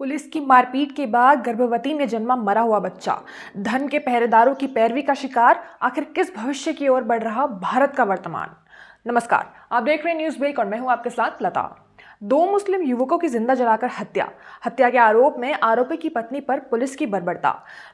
Police की मारपीट के बाद गर्भवती ने जन्मा मरा हुआ बच्चा, धन के पहरेदारों की पैरवी का शिकार, आखिर किस भविष्य की ओर बढ़ रहा भारत का वर्तमान। नमस्कार, आप देख रहे हैं न्यूज़ ब्रेक और मैं हूं आपके साथ लता। दो मुस्लिम युवकों की जिंदा जलाकर हत्या के आरोप में आरोपी की पत्नी पर पुलिस की बर्बरता।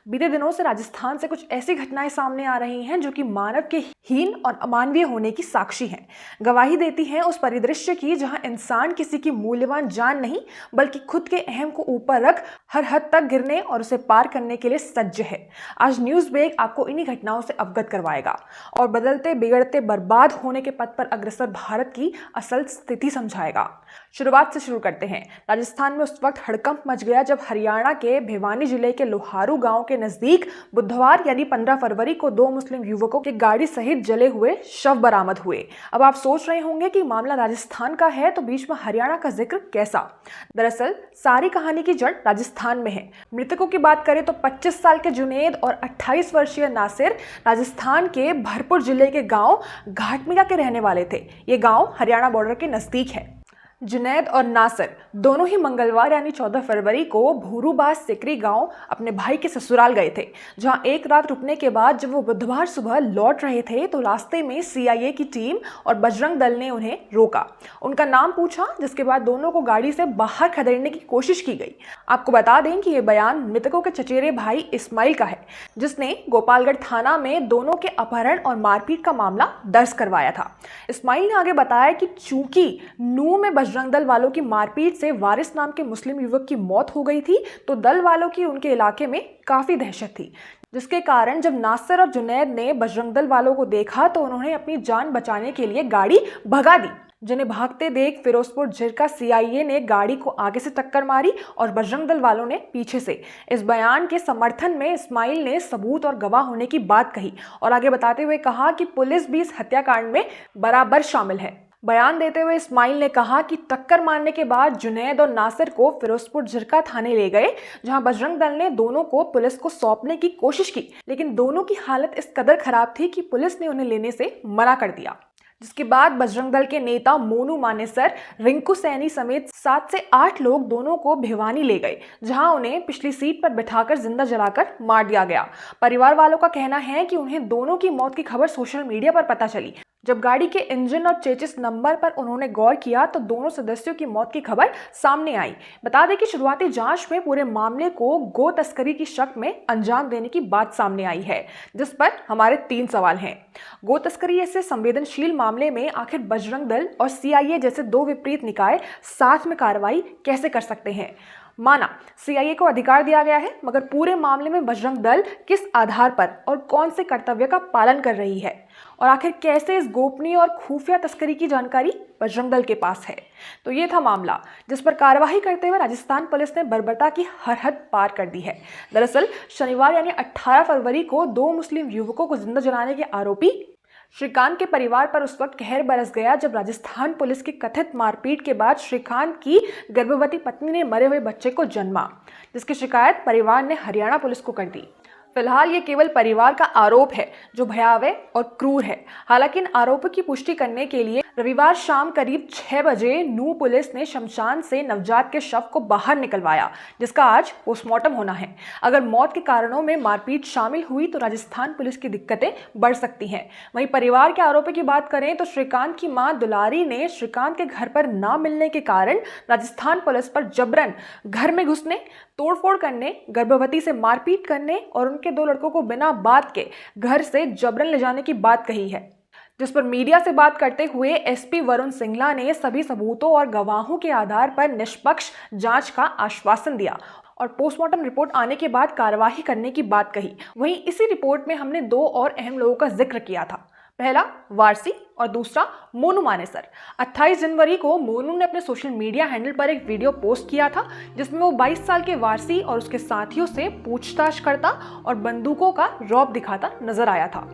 बीते दिनों से राजस्थान से कुछ ऐसी घटनाएं सामने आ रही हैं जो कि मानव के हीन और अमानवीय होने की साक्षी हैं। गवाही देती हैं उस परिदृश्य की जहां इंसान किसी की मूल्यवान जान नहीं बल्कि खुद के अहम को ऊपर रख हर हद तक गिरने और उसे पार करने के लिए सज्ज है। आज न्यूज़ ब्रेक आपको इन्हीं घटनाओं से अवगत करवाएगा और बदलते बिगड़ते बर्बाद होने के पथ पर अग्रसर भारत की असल स्थिति समझाएगा। शुरुआत से शुरू करते हैं। राजस्थान में उस वक्त हड़कंप मच गया जब हरियाणा के भिवानी जिले के लोहारू गांव के नजदीक बुधवार यानी 15 फरवरी को दो मुस्लिम युवकों के गाड़ी सहित जले हुए शव बरामद हुए। अब आप सोच रहे होंगे कि मामला राजस्थान का है तो बीच में हरियाणा का जिक्र कैसा। दरअसल सारी कहानी की जड़ राजस्थान में है। मृतकों की बात करें तो 25 साल के जुनैद और 28 वर्षीय नासिर राजस्थान के भरतपुर जिले के गांव घाटमिला के रहने वाले थे। ये गांव हरियाणा बॉर्डर के नजदीक है। जुनैद और नासिर दोनों ही मंगलवार यानी 14 फरवरी को भूरूबास सिकरी गांव अपने भाई के ससुराल गए थे, जहां एक रात रुकने के बाद जब वो बुधवार सुबह लौट रहे थे तो रास्ते में सीआईए की टीम और बजरंग दल ने उन्हें रोका। उनका नाम पूछा, जिसके बाद दोनों को गाड़ी से बाहर खदेड़ने की कोशिश की गई। आपको बता दें कि ये बयान मृतकों के चचेरे भाई इस्माइल का है, जिसने गोपालगढ़ थाना में दोनों के अपहरण और मारपीट का मामला दर्ज करवाया था। इस्माइल ने आगे बताया कि चूंकि नूह में बजरंग दल वालों की मारपीट से वारिस नाम के मुस्लिम युवक की मौत हो गई थी तो दल वालों की उनके इलाके में काफी दहशत थी, जिसके कारण जब नासिर और जुनैद ने बजरंग दल वालों को देखा तो उन्होंने अपनी जान बचाने के लिए गाड़ी भगा दी। जिन्हें भागते देख फिरोजपुर झिरका सीआईए ने गाड़ी को आगे से टक्कर मारी और बजरंग दल वालों ने पीछे से। इस बयान के समर्थन में इस्माइल ने सबूत और गवाह होने की बात कही और आगे बताते हुए कहा कि पुलिस भी इस हत्याकांड में बराबर शामिल है। बयान देते हुए इस्माइल ने कहा कि टक्कर मारने के बाद जुनैद और नासिर को फिरोजपुर झिरका थाने ले गए, जहां बजरंग दल ने दोनों को पुलिस को सौंपने की कोशिश की, लेकिन दोनों की हालत इस कदर खराब थी कि पुलिस ने उन्हें लेने से मना कर दिया। जिसके बाद बजरंग दल के नेता मोनू मानेसर, रिंकू सैनी समेत 7 से 8 लोग दोनों को भिवानी ले गए, जहां उन्हें पिछली सीट पर बिठाकर जिंदा जलाकर मार दिया गया। परिवार वालों का कहना है कि उन्हें दोनों की मौत की खबर सोशल मीडिया पर पता चली। जब गाड़ी के इंजन और चेचिस नंबर पर उन्होंने गौर किया तो दोनों सदस्यों की मौत की खबर सामने आई। बता दें कि शुरुआती जांच में पूरे मामले को गो तस्करी की शक में अंजाम देने की बात सामने आई है, जिस पर हमारे 3 सवाल हैं। गो तस्करी ऐसे संवेदनशील मामले में आखिर बजरंग दल और सीआईए जैसे दो विपरीत निकाय साथ में कार्रवाई कैसे कर सकते हैं। माना सीआईए को अधिकार दिया गया है, मगर पूरे मामले में बजरंग दल किस आधार पर और कौन से कर्तव्य का पालन कर रही है और आखिर कैसे इस गोपनीय और खुफिया तस्करी की जानकारी बजरंग दल के पास है। तो ये था मामला जिस पर कार्रवाई करते हुए राजस्थान पुलिस ने बर्बरता की हर हद पार कर दी है। दरअसल शनिवार यानी 18 फरवरी को दो मुस्लिम युवकों को जिंदा जलाने के आरोपी श्रीकांत के परिवार पर उस वक्त कहर बरस गया जब राजस्थान पुलिस की कथित मारपीट के बाद श्रीकांत की गर्भवती पत्नी ने मरे हुए बच्चे को जन्मा, जिसकी शिकायत परिवार ने हरियाणा पुलिस को कर दी। फिलहाल ये केवल परिवार का आरोप है जो भयावह और क्रूर है। हालांकि इन आरोपों की पुष्टि करने के लिए रविवार शाम करीब 6 बजे नूह पुलिस ने शमशान से नवजात के शव को बाहर निकलवाया, जिसका आज पोस्टमार्टम होना है। अगर मौत के कारणों में मारपीट शामिल हुई तो राजस्थान पुलिस की दिक्कतें बढ़ सकती हैं। वहीं परिवार के आरोपों की बात करें तो श्रीकांत की मां दुलारी ने श्रीकांत के घर पर ना मिलने के कारण राजस्थान पुलिस पर जबरन घर में घुसने, तोड़फोड़ करने, गर्भवती से मारपीट करने और उनके 2 लड़कों को बिना बात के घर से जबरन ले जाने की बात कही है, जिस पर मीडिया से बात करते हुए एसपी वरुण सिंगला ने सभी सबूतों और गवाहों के आधार पर निष्पक्ष जांच का आश्वासन दिया और पोस्टमार्टम रिपोर्ट आने के बाद कार्यवाही करने की बात कही। वहीं इसी रिपोर्ट में हमने 2 और अहम लोगों का जिक्र किया था। पहला वारसी और दूसरा मोनू मानेसर। 28 जनवरी को मोनू ने अपने सोशल मीडिया हैंडल पर एक वीडियो पोस्ट किया था, जिसमें वो 22 साल के वारसी और उसके साथियों से पूछताछ करता और बंदूकों का रौब दिखाता नजर आया था।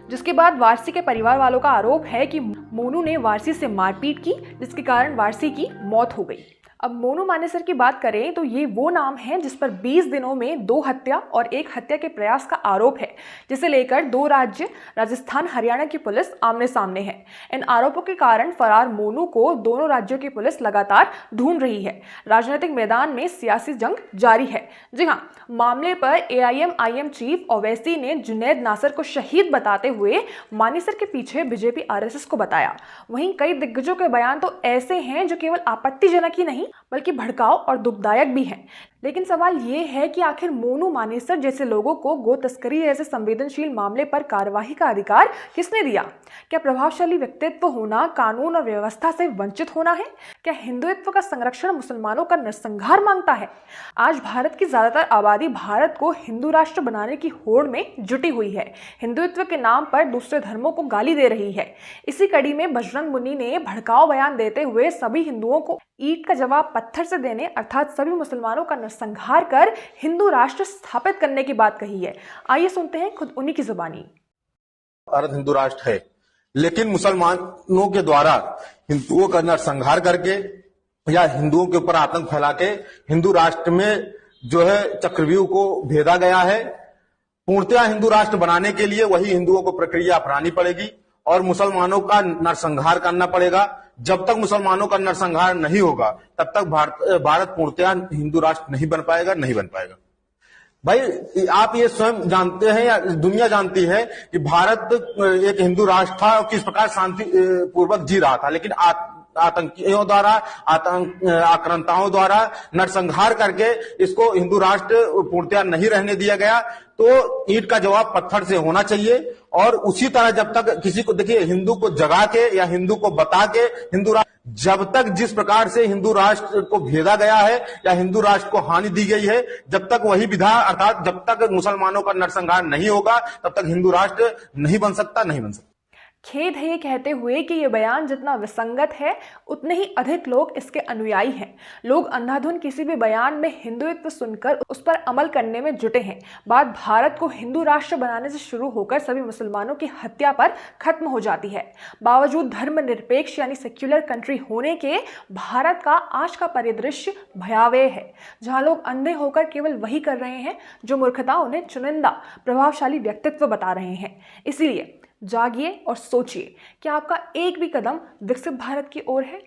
जिसके बाद वारसी के परिवार वालों का आरोप है कि मोनू ने वारसी से मारपीट की, जिसके कारण वारसी की मौत हो गई। अब मोनू मानेसर की बात करें तो ये वो नाम है जिस पर 20 दिनों में 2 हत्या और 1 हत्या के प्रयास का आरोप है, जिसे लेकर 2 राज्य राजस्थान हरियाणा की पुलिस आमने सामने है। इन आरोपों के कारण फरार मोनू को दोनों राज्यों की पुलिस लगातार ढूंढ रही है। राजनीतिक मैदान में सियासी जंग जारी है। जी हाँ, मामले पर AIM-IM चीफ ओवैसी ने जुनैद नासर को शहीद बताते हुए मानेसर के पीछे बीजेपी RSS को बताया। वहीं कई दिग्गजों के बयान तो ऐसे हैं जो केवल आपत्तिजनक ही नहीं बल्कि भड़काऊ और दुखदायक भी हैं। लेकिन सवाल ये है कि आखिर मोनू मानेसर जैसे लोगों को गो तस्करी जैसे संवेदनशील मामले पर कार्यवाही का अधिकार किसने दिया? क्या प्रभावशाली व्यक्तित्व होना कानून और व्यवस्था से वंचित होना है? क्या हिंदुत्व का संरक्षण मुसलमानों का नरसंहार मांगता है? आज भारत की ज्यादातर आबादी भारत को हिंदू राष्ट्र बनाने की होड़ में जुटी हुई है, हिंदुत्व के नाम पर दूसरे धर्मों को गाली दे रही है। इसी कड़ी में बजरंग मुनि ने भड़काऊ बयान देते हुए सभी हिंदुओं को ईंट का जवाब पत्थर से देने अर्थात सभी मुसलमानों का नरसंहार कर हिंदू राष्ट्र स्थापित करने की बात कही है। आइए सुनते हैं खुद उन्हीं की जुबानी। भारत हिंदू राष्ट्र है, लेकिन मुसलमानों के द्वारा हिंदुओं का नरसंहार करके या हिंदुओं के ऊपर आतंक फैला के हिंदू राष्ट्र में जो है चक्रव्यूह को भेदा गया है। पूर्णतया हिंदू राष्ट्र बनाने के लिए वही हिंदुओं को प्रक्रिया अपनानी पड़ेगी और मुसलमानों का नरसंहार करना पड़ेगा। जब तक मुसलमानों का नरसंहार नहीं होगा तब तक भारत पूर्णतया हिंदू राष्ट्र नहीं बन पाएगा। भाई, आप ये स्वयं जानते हैं या दुनिया जानती है कि भारत एक हिंदू राष्ट्र था और किस प्रकार शांति पूर्वक जी रहा था, लेकिन आतंकियों द्वारा आक्रांताओं द्वारा नरसंहार करके इसको हिंदू राष्ट्र पूर्णतया नहीं रहने दिया गया। तो ईंट का जवाब पत्थर से होना चाहिए। और उसी तरह जब तक किसी को देखिए हिंदू को जगा के या हिंदू को बता के हिंदू राष्ट्र, जब तक जिस प्रकार से हिंदू राष्ट्र को भेदा गया है या हिंदू राष्ट्र को हानि दी गई है, जब तक वही विधा अर्थात जब तक मुसलमानों का नरसंहार नहीं होगा तब तक हिंदू राष्ट्र नहीं बन सकता। खेद है ये कहते हुए कि ये बयान जितना विसंगत है उतने ही अधिक लोग इसके अनुयायी हैं। लोग अंधाधुन किसी भी बयान में हिंदुत्व सुनकर उस पर अमल करने में जुटे हैं। बात भारत को हिंदू राष्ट्र बनाने से शुरू होकर सभी मुसलमानों की हत्या पर खत्म हो जाती है। बावजूद धर्मनिरपेक्ष यानी सेक्युलर कंट्री होने के भारत का आज का परिदृश्य भयावह है, जहां लोग अंधे होकर केवल वही कर रहे हैं जो मूर्खता उन्हें चुनिंदा प्रभावशाली व्यक्तित्व बता रहे हैं। इसीलिए जागिए और सोचिए कि आपका एक भी कदम विकसित भारत की ओर है।